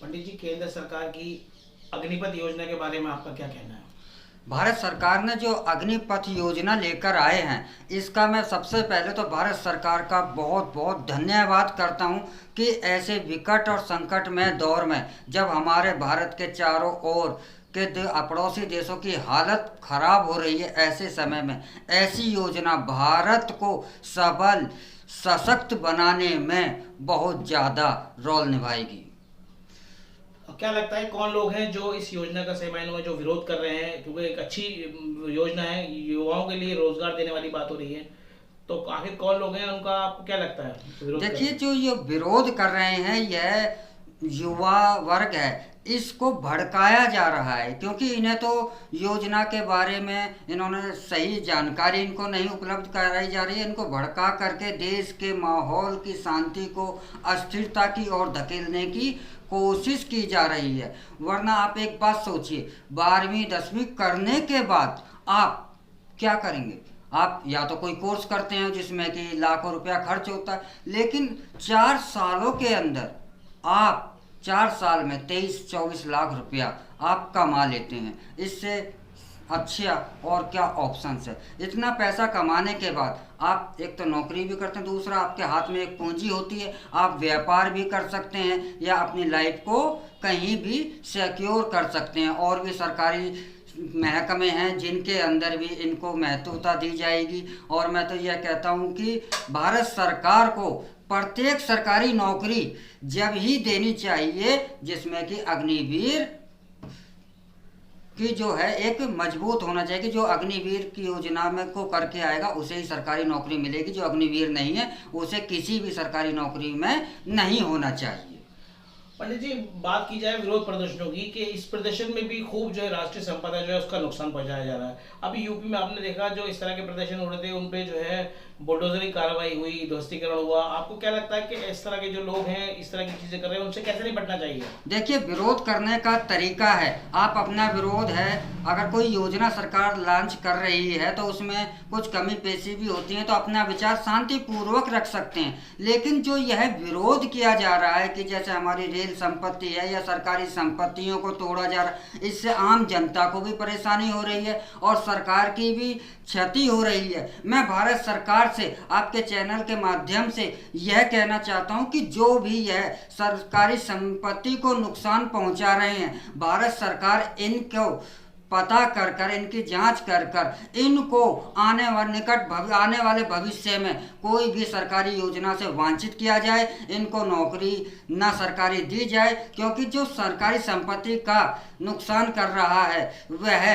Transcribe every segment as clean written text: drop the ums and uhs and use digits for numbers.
पंडित जी, केंद्र सरकार की अग्निपथ योजना के बारे में आपका क्या कहना है? भारत सरकार ने जो अग्निपथ योजना लेकर आए हैं, इसका मैं सबसे पहले तो भारत सरकार का बहुत बहुत धन्यवाद करता हूं कि ऐसे विकट और संकटमय दौर में जब हमारे भारत के चारों ओर के पड़ोसी देशों की हालत खराब हो रही है, ऐसे समय में ऐसी योजना भारत को सबल सशक्त बनाने में बहुत ज़्यादा रोल निभाएगी। क्या लगता है कौन लोग हैं जो इस योजना का सही मायनों में जो विरोध कर रहे हैं? क्योंकि एक अच्छी योजना है, युवाओं के लिए रोजगार देने वाली बात हो रही है, तो आखिर कौन लोग हैं, उनका आपको क्या लगता है जो विरोध कर रहे देखिए, हैं? जो ये विरोध कर रहे हैं यह युवा वर्ग है, इसको भड़काया जा रहा है क्योंकि इन्हें तो योजना के बारे में इन्होंने सही जानकारी इनको नहीं उपलब्ध कराई जा रही है। इनको भड़का करके देश के माहौल की शांति को अस्थिरता की ओर धकेलने की कोशिश की जा रही है। वरना आप एक बात सोचिए, 12वीं 10वीं करने के बाद आप क्या करेंगे? आप या तो कोई कोर्स करते हैं जिसमें कि लाखों रुपया खर्च होता है, लेकिन 4 सालों के अंदर आप 4 साल में 23-24 लाख रुपया आप कमा लेते हैं। इससे अच्छा और क्या ऑप्शंस है? इतना पैसा कमाने के बाद आप एक तो नौकरी भी करते हैं, दूसरा आपके हाथ में एक पूंजी होती है, आप व्यापार भी कर सकते हैं या अपनी लाइफ को कहीं भी सिक्योर कर सकते हैं। और भी सरकारी महकमे हैं जिनके अंदर भी इनको महत्वता दी जाएगी। और मैं तो यह कहता हूं कि भारत सरकार को प्रत्येक सरकारी नौकरी जब ही देनी चाहिए जिसमें कि अग्निवीर की जो है एक मजबूत होना चाहिए कि जो अग्निवीर की योजना में को करके आएगा उसे ही सरकारी नौकरी मिलेगी। जो अग्निवीर नहीं है उसे किसी भी सरकारी नौकरी में नहीं होना चाहिए। पंडित जी, बात की जाए विरोध प्रदर्शनों की, कि इस प्रदर्शन में भी खूब जो है राष्ट्रीय संपदा जो है उसका नुकसान पहुंचाया जा रहा है। अभी यूपी में आपने देखा, जो इस तरह के प्रदर्शन हो रहे थे उन पे जो है बुलडोजर की कार्रवाई हुई, ध्वस्तीकरण हुआ। आपको क्या लगता है कि इस तरह के जो लोग हैं इस तरह की चीजें कर रहे हैं, उनसे कैसे निपटना चाहिए? देखिए, विरोध करने का तरीका है, आप अपना विरोध है, अगर कोई योजना सरकार लॉन्च कर रही है तो उसमें कुछ कमी पेशी भी होती है तो अपना विचार शांतिपूर्वक रख सकते हैं। लेकिन जो यह विरोध किया जा रहा है कि जैसे हमारी रेल संपत्ति है या सरकारी संपत्तियों को तोड़ा जा रहा है, इससे आम जनता को भी परेशानी हो रही है और सरकार की भी क्षति हो रही है। मैं भारत सरकार से आपके चैनल के माध्यम से यह कहना चाहता हूं कि जो भी यह सरकारी संपत्ति को नुकसान पहुंचा रहे हैं, भारत सरकार इनको पता कर कर इनकी जांच कर कर इनको आने वाले भविष्य में कोई भी सरकारी योजना से वंचित किया जाए, इनको नौकरी न सरकारी दी जाए। क्योंकि जो सरकारी संपत्ति का नुकसान कर रहा है वह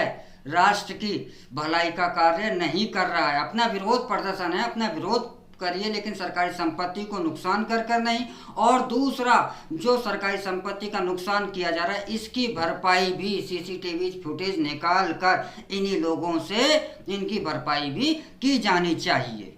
राष्ट्र की भलाई का कार्य नहीं कर रहा है। अपना विरोध प्रदर्शन है, अपना विरोध करिए, लेकिन सरकारी संपत्ति को नुकसान कर कर नहीं। और दूसरा, जो सरकारी संपत्ति का नुकसान किया जा रहा है इसकी भरपाई भी सीसीटीवी फुटेज निकाल कर इन्हीं लोगों से इनकी भरपाई भी की जानी चाहिए।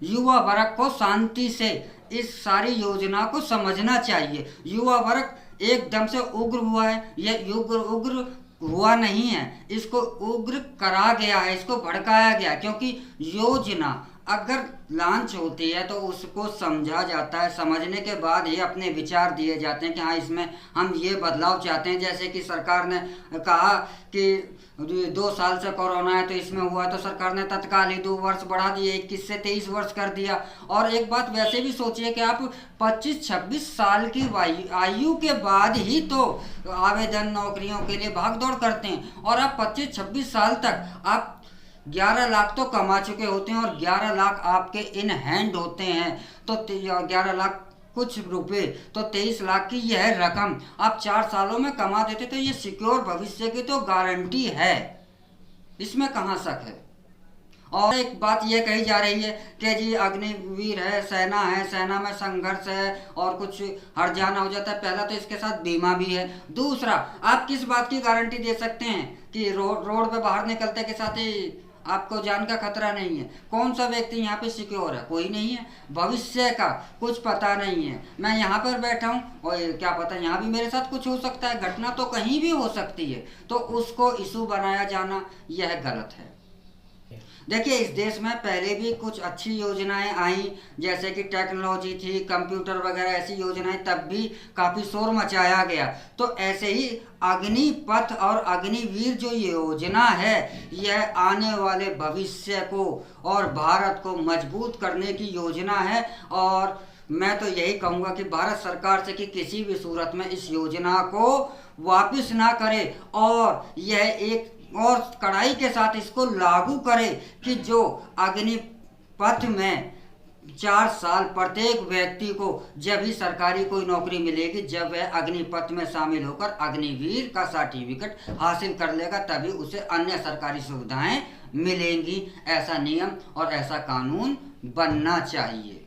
युवा वर्ग को शांति से इस सारी योजना को समझना चाहिए। युवा वर्ग एकदम से उग्र हुआ है, यह उग्र हुआ नहीं है, इसको उग्र करा गया है, इसको भड़काया गया। क्योंकि योजना अगर लॉन्च होती है तो उसको समझा जाता है, समझने के बाद ही अपने विचार दिए जाते हैं कि हाँ इसमें हम ये बदलाव चाहते हैं। जैसे कि सरकार ने कहा कि 2 साल से कोरोना है तो इसमें हुआ, तो सरकार ने तत्काल ही 2 वर्ष बढ़ा दिए, 21 से 23 वर्ष कर दिया। और एक बात वैसे भी सोचिए कि आप 25-26 साल की आयु के बाद ही तो आवेदन नौकरियों के लिए भाग दौड़ करते हैं, और आप 25-26 साल तक आप 11 लाख तो कमा चुके होते हैं और 11 लाख आपके इन हैंड होते हैं। तो 11 लाख कुछ रुपए, तो 23 लाख की यह रकम आप 4 सालों में कमा देते तो ये सिक्योर भविष्य की तो गारंटी है, इसमें कहाँ शक है। और एक बात ये कही जा रही है कि जी अग्निवीर है, सेना में संघर्ष है और कुछ हर जाना हो जाता है। पहला तो इसके साथ बीमा भी है। दूसरा, आप किस बात की गारंटी दे सकते हैं कि रोड पे बाहर निकलते के साथ ही आपको जान का खतरा नहीं है? कौन सा व्यक्ति यहाँ पे सिक्योर है? कोई नहीं है। भविष्य का कुछ पता नहीं है। मैं यहाँ पर बैठा हूँ और क्या पता यहाँ भी मेरे साथ कुछ हो सकता है, घटना तो कहीं भी हो सकती है। तो उसको इशू बनाया जाना यह गलत है। देखिए, इस देश में पहले भी कुछ अच्छी योजनाएं आई, जैसे कि टेक्नोलॉजी थी, कंप्यूटर वगैरह ऐसी योजनाएं, तब भी काफ़ी शोर मचाया गया। तो ऐसे ही अग्निपथ और अग्निवीर जो योजना है, यह आने वाले भविष्य को और भारत को मजबूत करने की योजना है। और मैं तो यही कहूँगा कि भारत सरकार से कि किसी भी सूरत में इस योजना को वापस ना करे और यह एक और कड़ाई के साथ इसको लागू करे कि जो अग्निपथ में 4 साल प्रत्येक व्यक्ति को जब ही सरकारी कोई नौकरी मिलेगी, जब वह अग्निपथ में शामिल होकर अग्निवीर का सर्टिफिकेट हासिल कर लेगा, तभी उसे अन्य सरकारी सुविधाएं मिलेंगी। ऐसा नियम और ऐसा कानून बनना चाहिए।